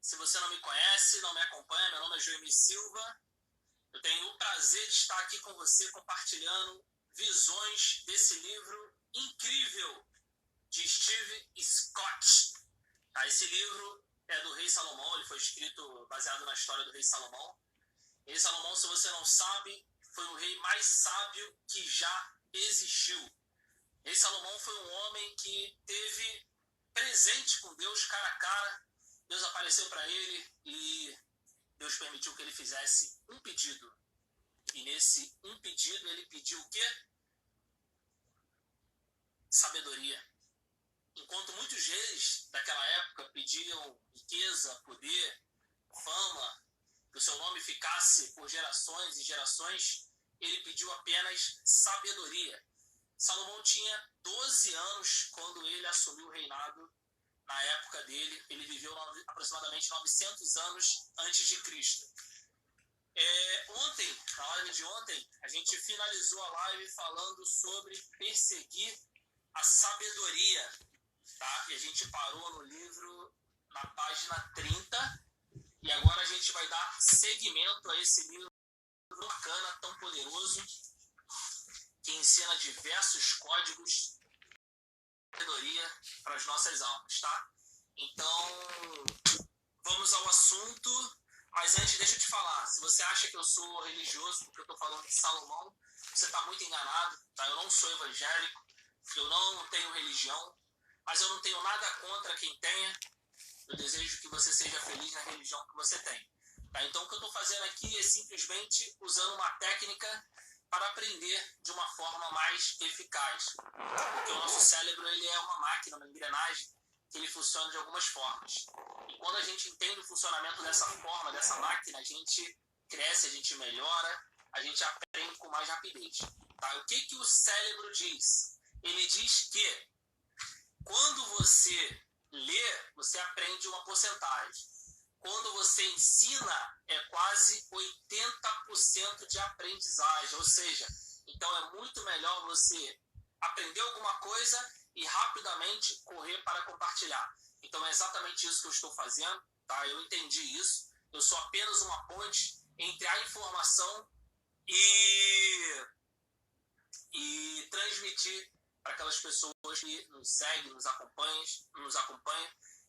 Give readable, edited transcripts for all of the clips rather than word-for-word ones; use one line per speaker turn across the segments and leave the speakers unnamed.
Se você não me conhece, não me acompanha, meu nome é Joemir Silva. Eu tenho o prazer de estar aqui com você compartilhando visões desse livro incrível de Steve Scott. Esse livro é do rei Salomão, ele foi escrito baseado na história do rei Salomão. O rei Salomão, se você não sabe, foi o rei mais sábio que já existiu. O rei Salomão foi um homem que teve presente com Deus cara a cara. Deus apareceu para ele e Deus permitiu que ele fizesse um pedido. E nesse um pedido ele pediu o quê? Sabedoria. Enquanto muitos reis daquela época pediam riqueza, poder, fama, que o seu nome ficasse por gerações e gerações, ele pediu apenas sabedoria. Salomão tinha 12 anos quando ele assumiu o reinado. Na época dele, ele viveu aproximadamente 900 anos antes de Cristo. Ontem, na live de ontem, a gente finalizou a live falando sobre perseguir a sabedoria, tá? E a gente parou no livro na página 30 e agora a gente vai dar seguimento a esse livro bacana, tão poderoso, que ensina diversos códigos sabedoria para as nossas almas, tá? Então, vamos ao assunto. Mas antes, deixa eu te falar. Se você acha que eu sou religioso porque eu estou falando de Salomão, você está muito enganado, tá? Eu não sou evangélico, eu não tenho religião, mas eu não tenho nada contra quem tenha. Eu desejo que você seja feliz na religião que você tem, tá? Então, o que eu estou fazendo aqui é simplesmente usando uma técnica para aprender de uma forma mais eficaz. Porque o nosso cérebro ele é uma máquina, uma engrenagem, que ele funciona de algumas formas. E quando a gente entende o funcionamento dessa forma, dessa máquina, a gente cresce, a gente melhora, a gente aprende com mais rapidez. Tá? O que o cérebro diz? Ele diz que quando você lê, você aprende uma porcentagem. Quando você ensina, é quase 80% de aprendizagem. Ou seja, então é muito melhor você aprender alguma coisa e rapidamente correr para compartilhar. Então é exatamente isso que eu estou fazendo, tá? Eu entendi isso. Eu sou apenas uma ponte entre a informação e transmitir para aquelas pessoas que nos seguem, nos acompanham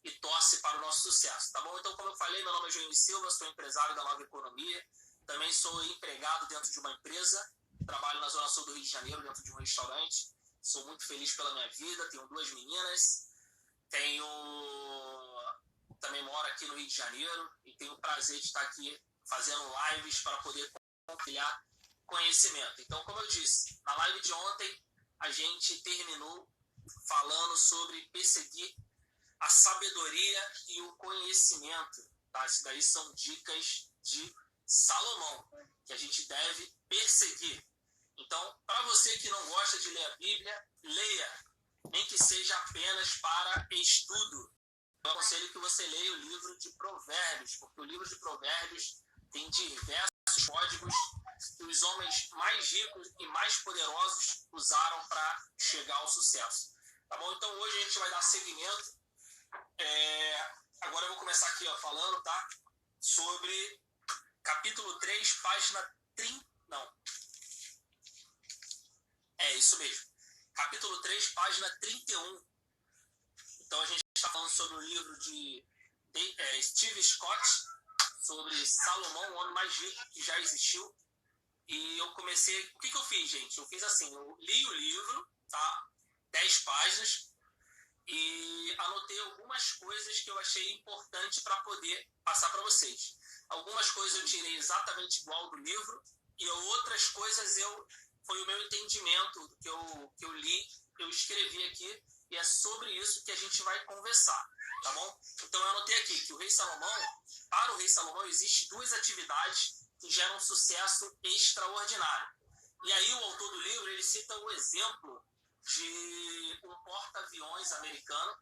e torce para o nosso sucesso, tá bom? Então, como eu falei, meu nome é Joemir Silva, sou empresário da Nova Economia, também sou empregado dentro de uma empresa, trabalho na Zona Sul do Rio de Janeiro, dentro de um restaurante, sou muito feliz pela minha vida, tenho 2 meninas, também moro aqui no Rio de Janeiro e tenho o prazer de estar aqui fazendo lives para poder compartilhar conhecimento. Então, como eu disse, na live de ontem, a gente terminou falando sobre perseguir a sabedoria e o conhecimento, tá? Isso daí são dicas de Salomão, que a gente deve perseguir. Então, para você que não gosta de ler a Bíblia, leia, nem que seja apenas para estudo. Eu aconselho que você leia o livro de Provérbios, porque o livro de Provérbios tem diversos códigos que os homens mais ricos e mais poderosos usaram para chegar ao sucesso. Tá bom? Então, hoje a gente vai dar seguimento. Agora eu vou começar aqui falando, tá? Sobre capítulo 3, página 30. Não. É isso mesmo. Capítulo 3, página 31. Então a gente está falando sobre o livro de Steve Scott, sobre Salomão, o homem mais rico que já existiu. E eu comecei... O que eu fiz, gente? Eu fiz assim, eu li o livro, tá? 10 páginas. E anotei algumas coisas que eu achei importante para poder passar para vocês. Algumas coisas eu tirei exatamente igual do livro e outras coisas foi o meu entendimento que eu li, eu escrevi aqui e é sobre isso que a gente vai conversar, tá bom? Então eu anotei aqui que para o rei Salomão existem 2 atividades que geram um sucesso extraordinário. E aí o autor do livro ele cita o exemplo de um porta-aviões americano,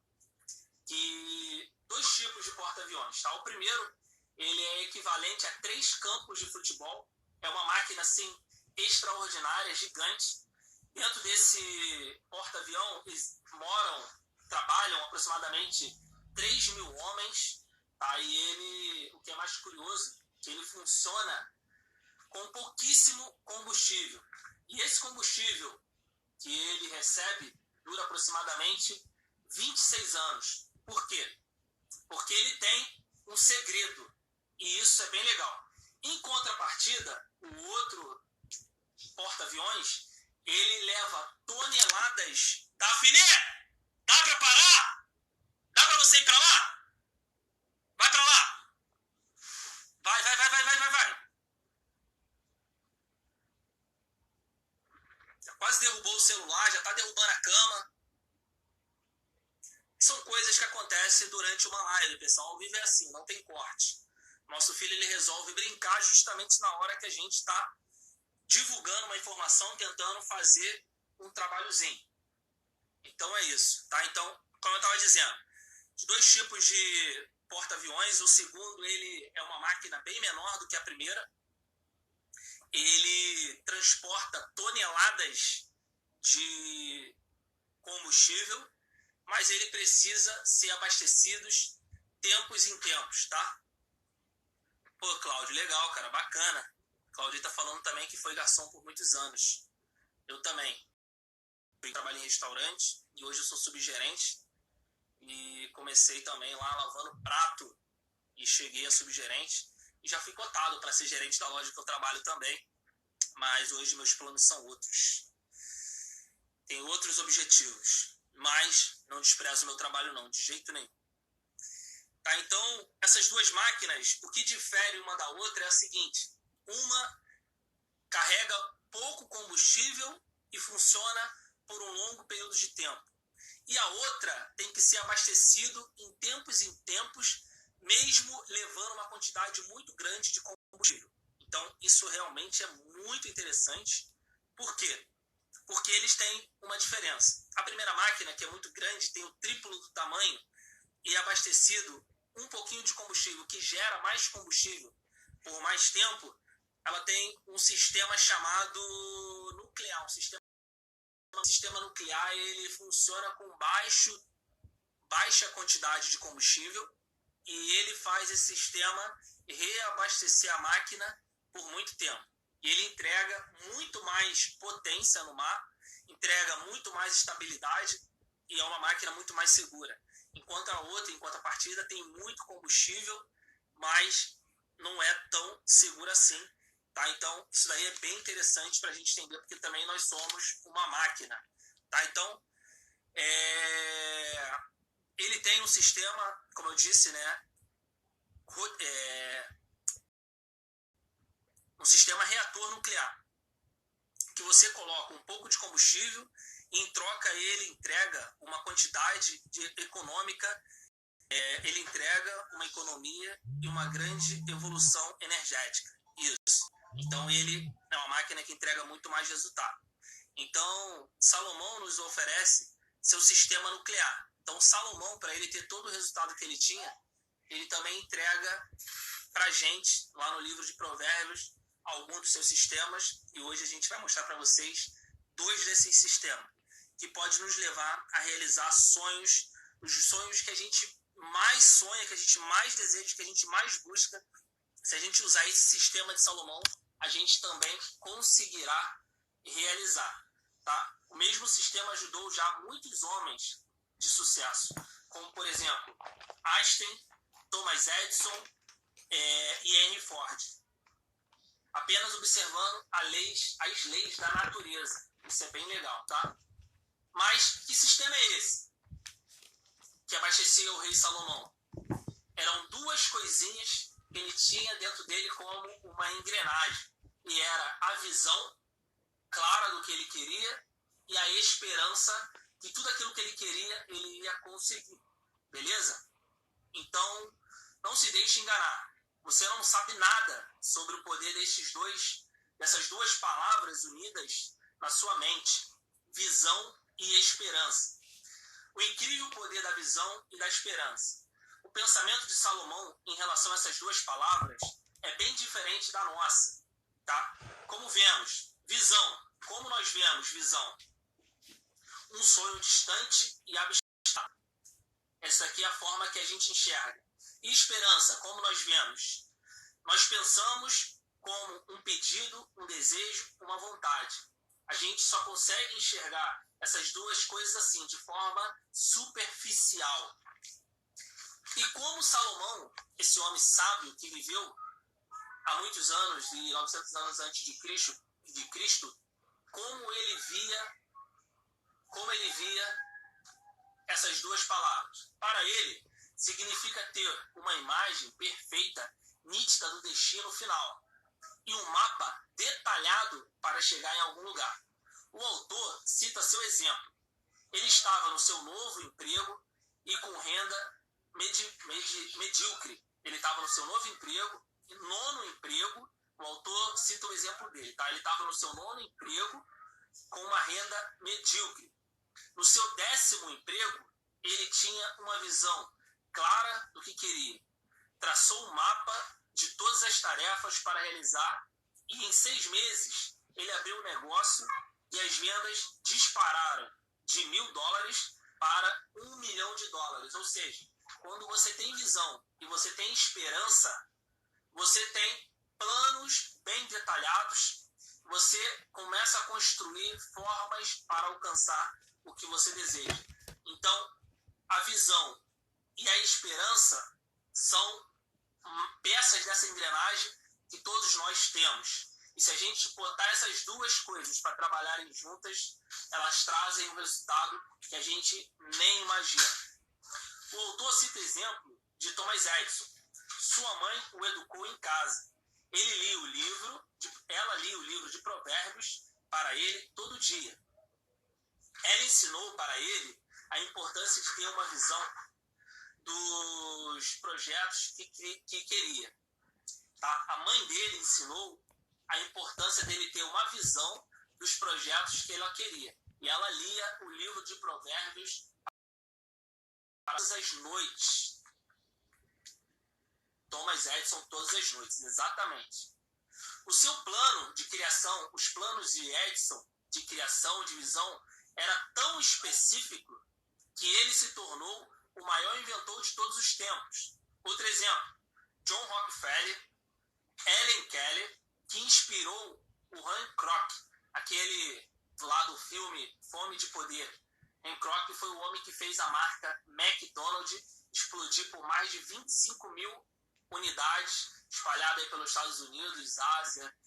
2 tipos de porta-aviões, tá? O primeiro, ele é equivalente a 3 campos de futebol, é uma máquina, assim, extraordinária, gigante. Dentro desse porta-avião trabalham aproximadamente 3.000 homens, Tá? E ele, o que é mais curioso, que ele funciona com pouquíssimo combustível. E esse combustível que ele recebe dura aproximadamente 26 anos. Por quê? Porque ele tem um segredo. E isso é bem legal. Em contrapartida, o outro porta-aviões, ele leva toneladas. Tá, Finé? Dá pra parar? Dá pra você ir pra lá? Vai pra lá! Vai. Já quase derrubou o celular, já tá derrubando a cama. São coisas que acontecem durante uma live, pessoal. Ao vivo é assim, não tem corte. Nosso filho, ele resolve brincar justamente na hora que a gente está divulgando uma informação, tentando fazer um trabalhozinho. Então é isso, tá? Então, como eu estava dizendo, os dois tipos de porta-aviões, o segundo, ele é uma máquina bem menor do que a primeira. Ele transporta toneladas de combustível, mas ele precisa ser abastecido tempos em tempos, tá? Pô, Cláudio, legal, cara, bacana. Cláudio tá falando também que foi garçom por muitos anos. Eu também. Eu trabalhei em restaurante e hoje eu sou subgerente. E comecei também lá lavando prato e cheguei a subgerente. E já fui cotado para ser gerente da loja que eu trabalho também. Mas hoje meus planos são outros. Tenho outros objetivos. Mas não desprezo o meu trabalho não, de jeito nenhum. Tá, então, essas duas máquinas, o que difere uma da outra é a seguinte. Uma carrega pouco combustível e funciona por um longo período de tempo. E a outra tem que ser abastecido em tempos, mesmo levando uma quantidade muito grande de combustível. Então, isso realmente é muito interessante. Por quê? Porque eles têm uma diferença. A primeira máquina, que é muito grande, tem o triplo do tamanho e é abastecido um pouquinho de combustível, que gera mais combustível por mais tempo. Ela tem um sistema chamado nuclear. Um sistema nuclear, ele funciona com baixa quantidade de combustível e ele faz esse sistema reabastecer a máquina por muito tempo. E ele entrega muito mais potência no mar, entrega muito mais estabilidade e é uma máquina muito mais segura. Enquanto a outra, em contrapartida, tem muito combustível, mas não é tão segura assim. Tá? Então, isso daí é bem interessante para a gente entender, porque também nós somos uma máquina. Tá? Então, ele tem um sistema, como eu disse, né? Um sistema reator nuclear, que você coloca um pouco de combustível e em troca ele entrega uma quantidade econômica, ele entrega uma economia e uma grande evolução energética. Isso. Então ele é uma máquina que entrega muito mais resultado. Então Salomão nos oferece seu sistema nuclear. Então Salomão, para ele ter todo o resultado que ele tinha, ele também entrega para a gente, lá no livro de Provérbios, alguns dos seus sistemas, e hoje a gente vai mostrar para vocês 2 desses sistemas, que pode nos levar a realizar sonhos, os sonhos que a gente mais sonha, que a gente mais deseja, que a gente mais busca. Se a gente usar esse sistema de Salomão, a gente também conseguirá realizar. Tá? O mesmo sistema ajudou já muitos homens de sucesso, como, por exemplo, Einstein, Thomas Edison e Henry Ford. Apenas observando as leis da natureza. Isso é bem legal, tá? Mas que sistema é esse que abastecia o rei Salomão? Eram 2 coisinhas que ele tinha dentro dele como uma engrenagem. E era a visão clara do que ele queria e a esperança que tudo aquilo que ele queria, ele ia conseguir. Beleza? Então, não se deixe enganar. Você não sabe nada sobre o poder dessas 2 palavras unidas na sua mente. Visão e esperança. O incrível poder da visão e da esperança. O pensamento de Salomão em relação a essas 2 palavras é bem diferente da nossa. Tá? Como vemos, visão. Como nós vemos visão? Um sonho distante e abstrato. Essa aqui é a forma que a gente enxerga. E esperança, como nós vemos? Nós pensamos como um pedido, um desejo, uma vontade. A gente só consegue enxergar essas duas coisas assim, de forma superficial. E como Salomão, esse homem sábio que viveu há muitos anos, de 900 anos antes de Cristo, como ele via essas duas palavras? Para ele, significa ter uma imagem perfeita, nítida do destino final e um mapa detalhado para chegar em algum lugar. O autor cita seu exemplo. Ele estava no seu novo emprego e com renda medíocre. Ele estava no seu novo emprego, nono emprego. O autor cita o exemplo dele. Tá? Ele estava no seu nono emprego com uma renda medíocre. No seu 10º emprego, ele tinha uma visão clara do que queria. Traçou um mapa de todas as tarefas para realizar e em 6 meses ele abriu um negócio e as vendas dispararam de $1.000 para $1 milhão. Ou seja, quando você tem visão e você tem esperança, você tem planos bem detalhados, você começa a construir formas para alcançar o que você deseja. Então, a visão e a esperança são peças dessa engrenagem que todos nós temos. E se a gente botar essas duas coisas para trabalharem juntas, elas trazem um resultado que a gente nem imagina. O autor cita exemplo de Thomas Edison. Sua mãe o educou em casa. Ela lia o livro de Provérbios para ele todo dia. Ela ensinou para ele a importância de ter uma visão dos projetos que queria. Tá? A mãe dele ensinou a importância dele ter uma visão dos projetos que ela queria. E ela lia o livro de Provérbios todas as noites. Thomas Edison todas as noites, exatamente. O seu plano de criação, os planos de Edison de criação, de visão, era tão específico que ele se tornou o maior inventor de todos os tempos. Outro exemplo, John Rockefeller, Helen Keller, que inspirou o Hancock, aquele lá do filme Fome de Poder. Hancock foi o homem que fez a marca McDonald's explodir por mais de 25 mil unidades espalhadas aí pelos Estados Unidos, Ásia,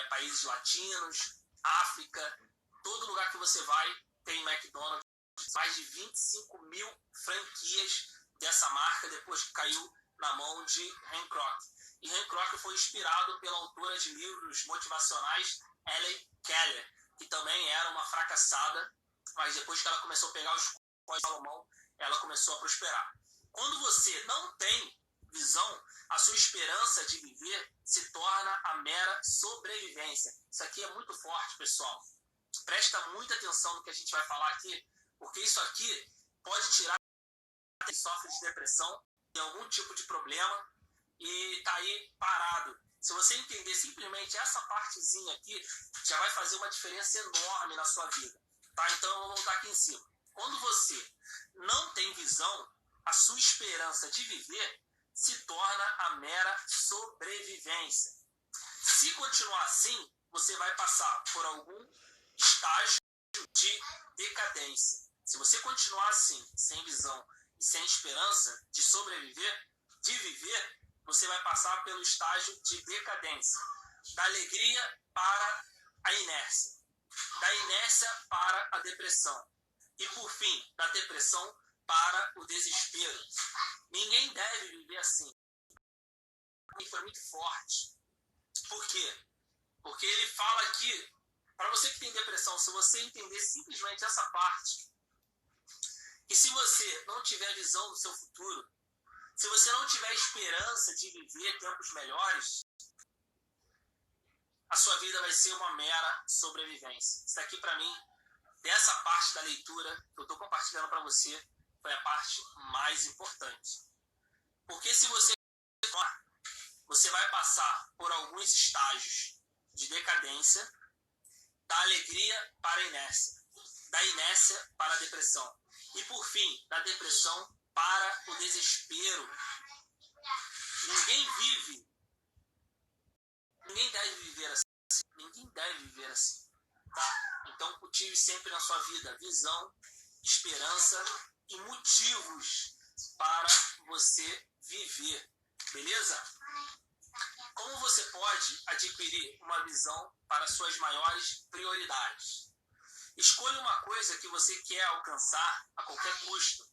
países latinos, África. Todo lugar que você vai tem McDonald's. Mais de 25 mil franquias dessa marca depois que caiu na mão de Hancock. E Hancock foi inspirado pela autora de livros motivacionais Helen Keller, que também era uma fracassada, mas depois que ela começou a pegar os códigos de Salomão, ela começou a prosperar. Quando você não tem visão, a sua esperança de viver se torna a mera sobrevivência. Isso aqui é muito forte, pessoal. Presta muita atenção no que a gente vai falar aqui, porque isso aqui pode tirar quem sofre de depressão, tem algum tipo de problema e está aí parado. Se você entender simplesmente essa partezinha aqui, já vai fazer uma diferença enorme na sua vida. Tá? Então, eu vou voltar aqui em cima. Quando você não tem visão, a sua esperança de viver se torna a mera sobrevivência. Se continuar assim, você vai passar por algum estágio de decadência. Se você continuar assim, sem visão e sem esperança de sobreviver, de viver, você vai passar pelo estágio de decadência. Da alegria para a inércia. Da inércia para a depressão. E, por fim, da depressão para o desespero. Ninguém deve viver assim. E foi muito forte. Por quê? Porque ele fala aqui, para você que tem depressão, se você entender simplesmente essa parte, e se você não tiver visão do seu futuro, se você não tiver esperança de viver tempos melhores, a sua vida vai ser uma mera sobrevivência. Isso aqui, para mim, dessa parte da leitura que eu estou compartilhando para você, foi a parte mais importante. Porque se você vai passar por alguns estágios de decadência, da alegria para a inércia, da inércia para a depressão, e por fim, da depressão para o desespero. cultive sempre na sua vida visão, esperança e motivos para você viver, beleza? Como você pode adquirir uma visão para suas maiores prioridades? Escolha uma coisa que você quer alcançar a qualquer custo.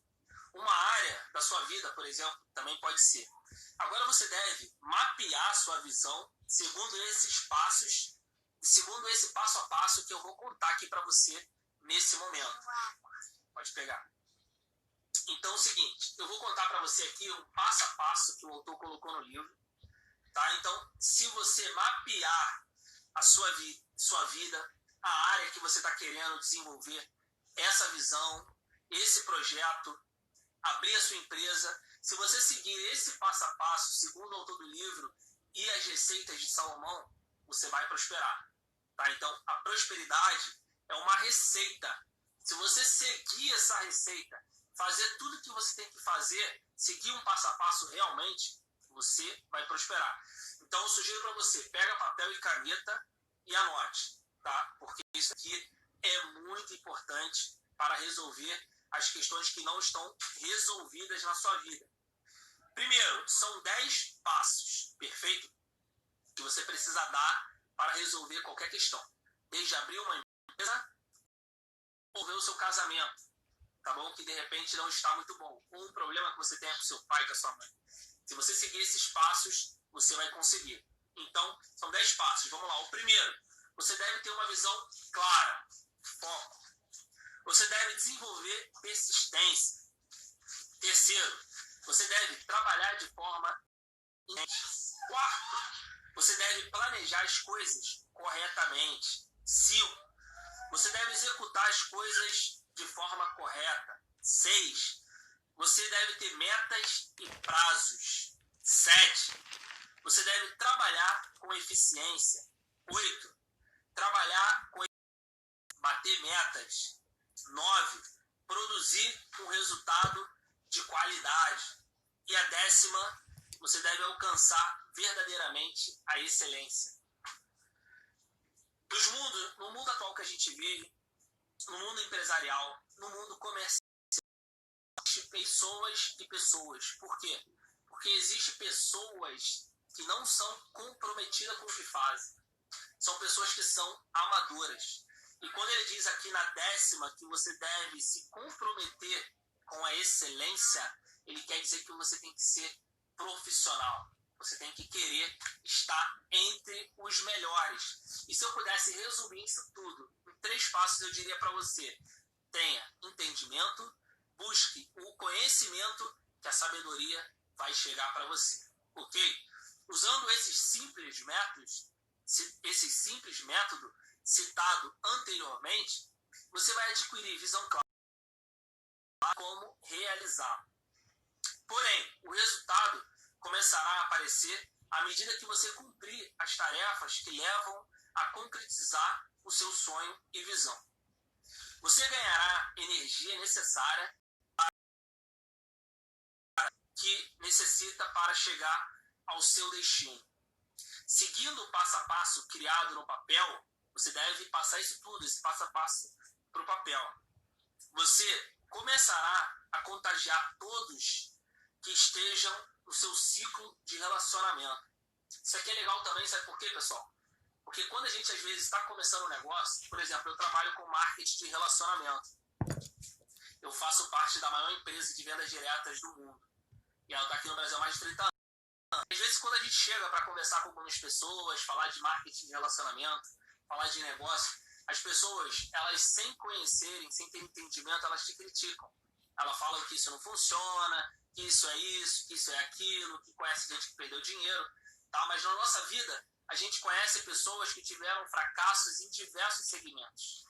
Uma área da sua vida, por exemplo, também pode ser. Agora você deve mapear sua visão segundo esses passos, segundo esse passo a passo que eu vou contar aqui para você nesse momento. Pode pegar. Então é o seguinte, eu vou contar para você aqui um passo a passo que o autor colocou no livro. Tá? Então, se você mapear a sua vida, a área que você está querendo desenvolver, essa visão, esse projeto, abrir a sua empresa, se você seguir esse passo a passo, segundo o autor do livro, e as receitas de Salomão, você vai prosperar. Tá? Então, a prosperidade é uma receita. Se você seguir essa receita, fazer tudo o que você tem que fazer, seguir um passo a passo realmente, você vai prosperar. Então, eu sugiro para você, pega papel e caneta e anote, tá? Porque isso aqui é muito importante para resolver as questões que não estão resolvidas na sua vida. Primeiro, são 10 passos, perfeito? Que você precisa dar para resolver qualquer questão. Desde abrir uma empresa, ou ver o seu casamento, tá bom? Que de repente não está muito bom. Ou um problema que você tenha com seu pai, com a sua mãe. Se você seguir esses passos, você vai conseguir. Então, são 10 passos. Vamos lá. O primeiro, você deve ter uma visão clara, foco. Você deve desenvolver persistência. Terceiro, você deve trabalhar de forma intensa. Quarto, você deve planejar as coisas corretamente. 5, você deve executar as coisas de forma correta. 6, você deve ter metas e prazos. 7, você deve trabalhar com eficiência. 8, trabalhar com bater metas. 9, produzir um resultado de qualidade. E a 10ª, você deve alcançar verdadeiramente a excelência. No mundo atual que a gente vive, no mundo empresarial, no mundo comercial, existem pessoas e pessoas. Por quê? Porque existem pessoas que não são comprometidas com o que fazem. São pessoas que são amadoras. E quando ele diz aqui na 10ª que você deve se comprometer com a excelência, ele quer dizer que você tem que ser profissional. Você tem que querer estar entre os melhores. E se eu pudesse resumir isso tudo em 3 passos, eu diria para você: tenha entendimento, busque o conhecimento, que a sabedoria vai chegar para você. Ok? Usando esses simples métodos citado anteriormente, você vai adquirir visão clara como realizar. Porém, o resultado começará a aparecer à medida que você cumprir as tarefas que levam a concretizar o seu sonho e visão. Você ganhará energia necessária que necessita para chegar ao seu destino. Seguindo o passo a passo criado no papel, você deve passar isso tudo, esse passo a passo, para o papel. Você começará a contagiar todos que estejam no seu ciclo de relacionamento. Isso aqui é legal também, sabe por quê, pessoal? Porque quando a gente às vezes está começando um negócio, por exemplo, eu trabalho com marketing de relacionamento. Eu faço parte da maior empresa de vendas diretas do mundo. E ela está aqui no Brasil há mais de 30 anos. Às vezes, quando a gente chega para conversar com algumas pessoas, falar de marketing de relacionamento, falar de negócio, as pessoas, elas sem conhecerem, sem ter entendimento, elas te criticam. Elas falam que isso não funciona, que isso é isso, que isso é aquilo, que conhece gente que perdeu dinheiro, tá? Mas na nossa vida, a gente conhece pessoas que tiveram fracassos em diversos segmentos.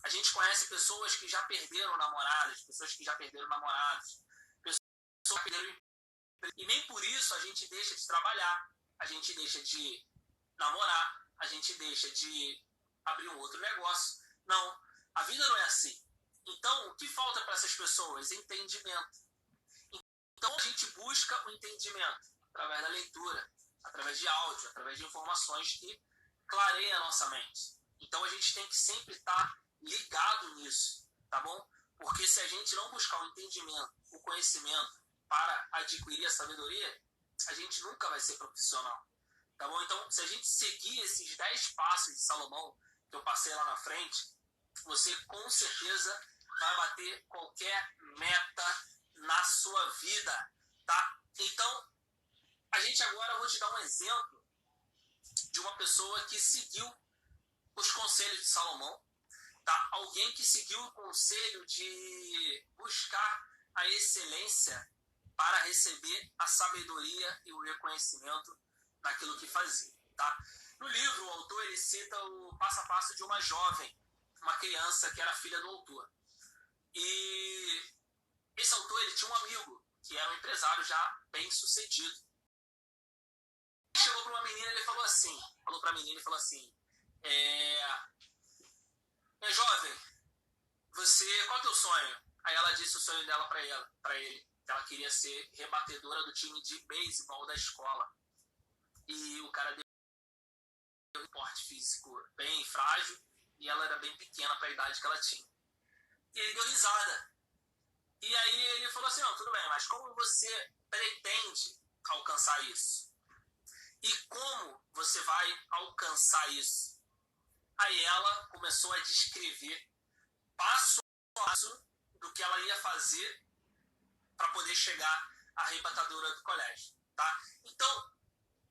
A gente conhece pessoas que já perderam namoradas, pessoas que já perderam namorados, pessoas que perderam. E nem por isso a gente deixa de trabalhar, a gente deixa de namorar, a gente deixa de abrir um outro negócio. Não, a vida não é assim. Então, o que falta para essas pessoas? Entendimento. Então, a gente busca o entendimento através da leitura, através de áudio, através de informações que clareiam a nossa mente. Então, a gente tem que sempre estar ligado nisso, tá bom? Porque se a gente não buscar o entendimento, o conhecimento para adquirir a sabedoria, a gente nunca vai ser profissional, tá bom? Então, se a gente seguir esses 10 passos de Salomão, que eu passei lá na frente, você com certeza vai bater qualquer meta na sua vida, tá? Então, a gente agora, eu vou te dar um exemplo de uma pessoa que seguiu os conselhos de Salomão, tá? Alguém que seguiu o conselho de buscar a excelência para receber a sabedoria e o reconhecimento naquilo que fazia, tá? No livro, o autor ele cita o passo a passo de uma jovem, uma criança que era filha do autor. E esse autor ele tinha um amigo que era um empresário já bem sucedido. Ele chegou para uma menina e ele falou para a menina e falou assim: minha jovem, qual é o teu sonho? Aí ela disse o sonho dela para ele. Ela queria ser rebatedora do time de beisebol da escola. E o cara deu um porte físico bem frágil e ela era bem pequena para a idade que ela tinha. E ele deu risada. E aí ele falou assim: não, tudo bem, mas como você pretende alcançar isso? E como você vai alcançar isso? Aí ela começou a descrever passo a passo do que ela ia fazer para poder chegar à arrebatadora do colégio, tá? Então,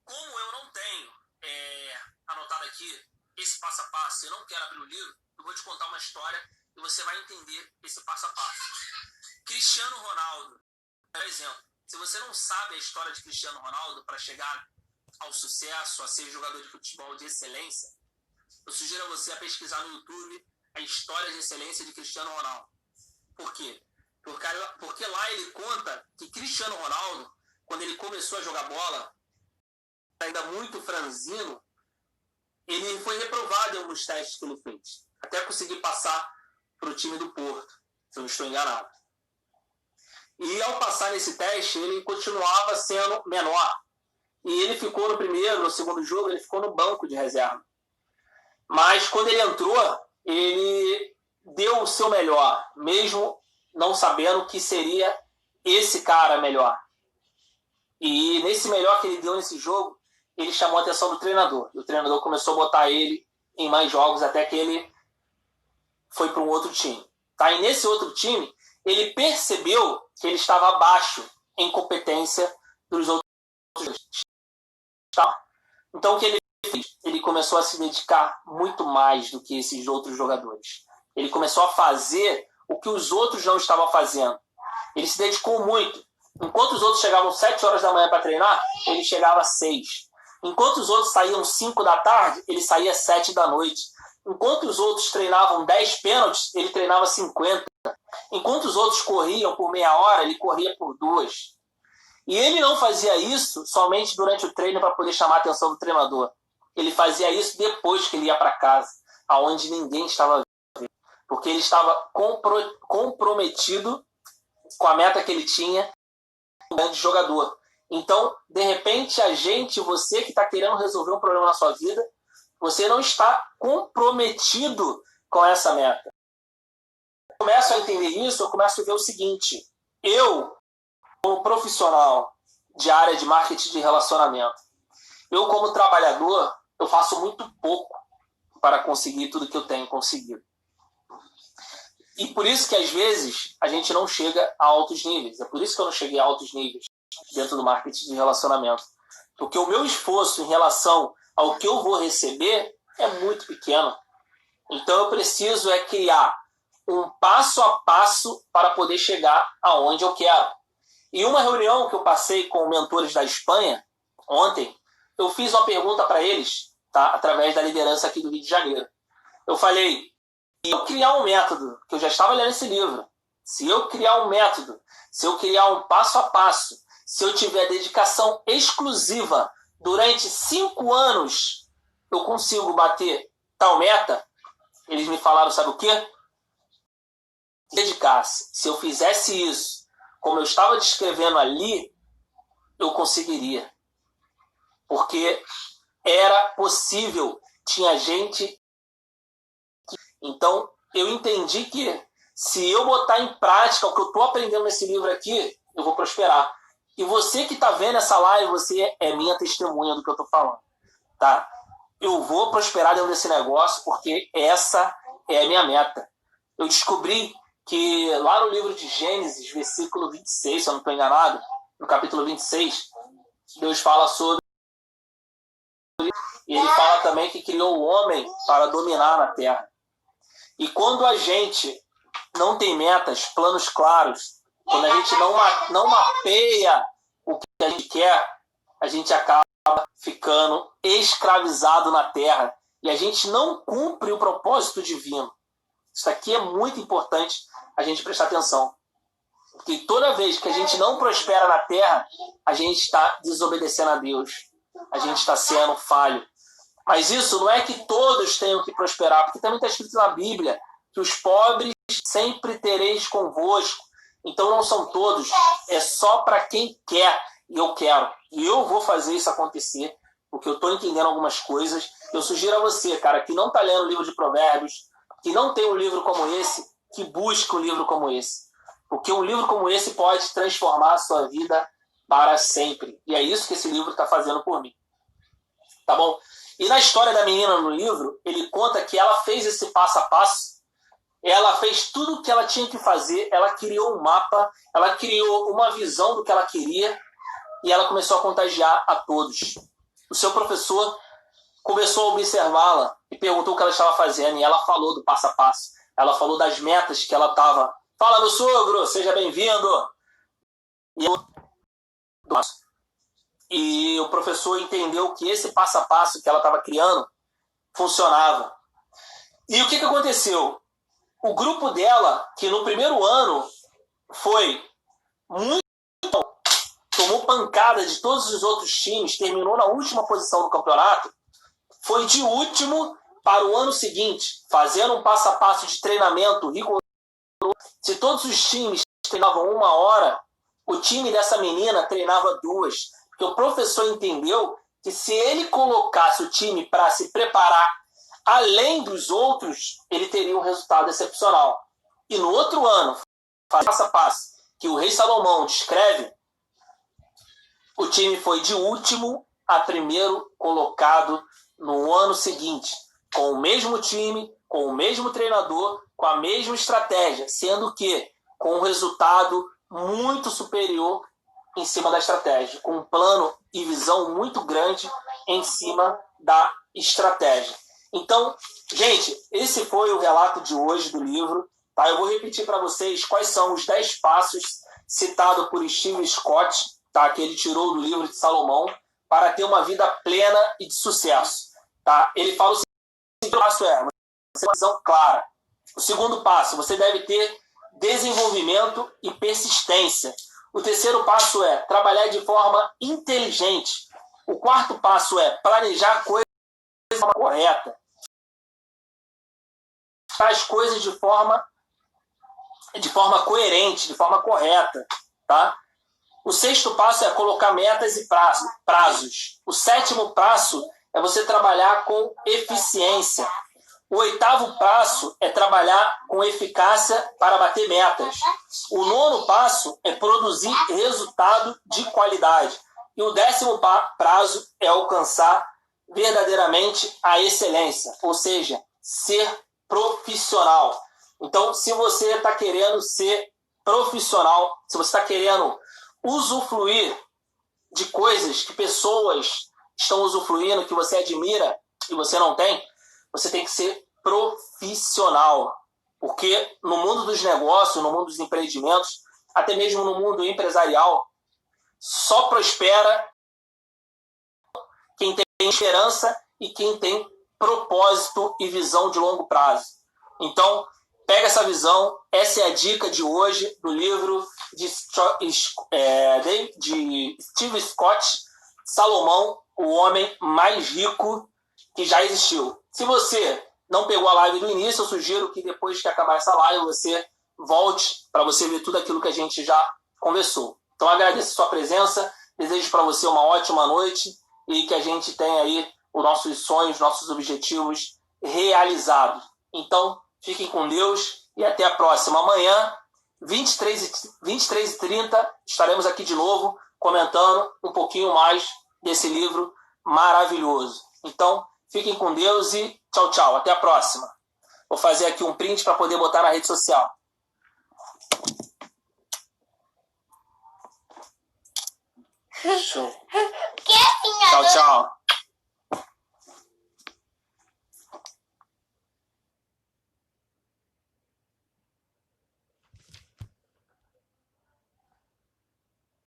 como eu não tenho anotado aqui esse passo a passo, eu não quero abrir o livro, eu vou te contar uma história e você vai entender esse passo a passo. Cristiano Ronaldo, por exemplo, se você não sabe a história de Cristiano Ronaldo para chegar ao sucesso, a ser jogador de futebol de excelência, eu sugiro a você a pesquisar no YouTube a história de excelência de Cristiano Ronaldo. Por quê? Porque lá ele conta que Cristiano Ronaldo, quando ele começou a jogar bola, ainda muito franzino, ele foi reprovado em alguns testes que ele fez, até conseguir passar para o time do Porto, se eu não estou enganado. E ao passar nesse teste, ele continuava sendo menor. E ele ficou no primeiro, no segundo jogo, ele ficou no banco de reserva. Mas quando ele entrou, ele deu o seu melhor, mesmo não sabendo que seria esse cara melhor. E nesse melhor que ele deu nesse jogo, ele chamou a atenção do treinador. E o treinador começou a botar ele em mais jogos até que ele foi para um outro time. Tá? E nesse outro time, ele percebeu que ele estava abaixo em competência dos outros jogadores. Então o que ele fez? Ele começou a se dedicar muito mais do que esses outros jogadores. Ele começou a fazer o que os outros não estavam fazendo. Ele se dedicou muito. Enquanto os outros chegavam 7 horas da manhã para treinar, ele chegava às 6. Enquanto os outros saíam 5 da tarde, ele saía às 7 da noite. Enquanto os outros treinavam 10 pênaltis, ele treinava 50. Enquanto os outros corriam por meia hora, ele corria por 2. E ele não fazia isso somente durante o treino para poder chamar a atenção do treinador. Ele fazia isso depois que ele ia para casa, aonde ninguém estava vendo. Porque ele estava comprometido com a meta que ele tinha como grande jogador. Então, de repente, você que está querendo resolver um problema na sua vida, você não está comprometido com essa meta. Eu começo a entender isso, eu começo a ver o seguinte: eu, como profissional de área de marketing de relacionamento, eu como trabalhador, eu faço muito pouco para conseguir tudo que eu tenho conseguido. E por isso que às vezes a gente não chega a altos níveis. É por isso que eu não cheguei a altos níveis dentro do marketing de relacionamento. Porque o meu esforço em relação ao que eu vou receber é muito pequeno. Então eu preciso criar um passo a passo para poder chegar aonde eu quero. Em uma reunião que eu passei com mentores da Espanha ontem, eu fiz uma pergunta para eles, tá? Através da liderança aqui do Rio de Janeiro. Eu falei: se eu criar um método, que eu já estava lendo esse livro, se eu criar um método, se eu criar um passo a passo, se eu tiver dedicação exclusiva durante 5 anos, eu consigo bater tal meta? Eles me falaram, sabe o quê? Dedicasse. Se eu fizesse isso, como eu estava descrevendo ali, eu conseguiria. Porque era possível. Tinha gente. Então, eu entendi que se eu botar em prática o que eu estou aprendendo nesse livro aqui, eu vou prosperar. E você que está vendo essa live, você é minha testemunha do que eu estou falando, tá? Eu vou prosperar dentro desse negócio porque essa é a minha meta. Eu descobri que lá no livro de Gênesis, versículo 26, se eu não estou enganado, no capítulo 26, Deus fala sobre... E ele fala também que criou o homem para dominar na terra. E quando a gente não tem metas, planos claros, quando a gente não mapeia o que a gente quer, a gente acaba ficando escravizado na terra. E a gente não cumpre o propósito divino. Isso aqui é muito importante a gente prestar atenção. Porque toda vez que a gente não prospera na terra, a gente está desobedecendo a Deus. A gente está sendo falho. Mas isso não é que todos tenham que prosperar, porque também está escrito na Bíblia que os pobres sempre tereis convosco. Então não são todos, é só para quem quer. E eu quero. E eu vou fazer isso acontecer, porque eu estou entendendo algumas coisas. Eu sugiro a você, cara, que não está lendo o livro de Provérbios, que não tem um livro como esse, que busque um livro como esse. Porque um livro como esse pode transformar a sua vida para sempre. E é isso que esse livro está fazendo por mim. Tá bom? E na história da menina no livro, ele conta que ela fez esse passo a passo, ela fez tudo o que ela tinha que fazer, ela criou um mapa, ela criou uma visão do que ela queria e ela começou a contagiar a todos. O seu professor começou a observá-la e perguntou o que ela estava fazendo e ela falou do passo a passo. Ela falou das metas que ela estava. Fala, meu sogro, seja bem-vindo. E o professor entendeu que esse passo a passo que ela estava criando funcionava. E o que aconteceu? O grupo dela, que no primeiro ano foi muito bom, tomou pancada de todos os outros times, terminou na última posição do campeonato, foi de último para o ano seguinte, fazendo um passo a passo de treinamento rigoroso. Se todos os times treinavam 1 hora, o time dessa menina treinava 2. Porque o professor entendeu que se ele colocasse o time para se preparar além dos outros, ele teria um resultado excepcional. E no outro ano, passo a passo, que o rei Salomão descreve, o time foi de último a primeiro colocado no ano seguinte, com o mesmo time, com o mesmo treinador, com a mesma estratégia, sendo que com um resultado muito superior em cima da estratégia, com um plano e visão muito grande em cima da estratégia. Então, gente, esse foi o relato de hoje do livro. Tá? Eu vou repetir para vocês quais são os 10 passos citados por Steve Scott, tá? Que ele tirou do livro de Salomão, para ter uma vida plena e de sucesso. Tá? Ele fala o seguinte passo é, você tem uma visão clara. O segundo passo, você deve ter desenvolvimento e persistência. O terceiro passo é trabalhar de forma inteligente. O quarto passo é planejar coisas de forma correta. Faz coisas de forma coerente, de forma correta. Tá? O sexto passo é colocar metas e prazos. O sétimo passo é você trabalhar com eficiência. O oitavo passo é trabalhar com eficácia para bater metas. O nono passo é produzir resultado de qualidade. E o 10º prazo é alcançar verdadeiramente a excelência, ou seja, ser profissional. Então, se você está querendo ser profissional, se você está querendo usufruir de coisas que pessoas estão usufruindo, que você admira e você não tem, você tem que ser profissional. Porque no mundo dos negócios, no mundo dos empreendimentos, até mesmo no mundo empresarial, só prospera quem tem esperança e quem tem propósito e visão de longo prazo. Então, pega essa visão. Essa é a dica de hoje do livro de Steve Scott, Salomão, o homem mais rico que já existiu. Se você não pegou a live do início, eu sugiro que depois que acabar essa live, você volte para você ver tudo aquilo que a gente já conversou. Então, agradeço a sua presença, desejo para você uma ótima noite e que a gente tenha aí os nossos sonhos, nossos objetivos realizados. Então, Fiquem com Deus e até a próxima. Amanhã, 23h30, estaremos aqui de novo comentando um pouquinho mais desse livro maravilhoso. Então, fiquem com Deus e tchau, tchau. Até a próxima. Vou fazer aqui um print para poder botar na rede social. Show. Tchau, tchau.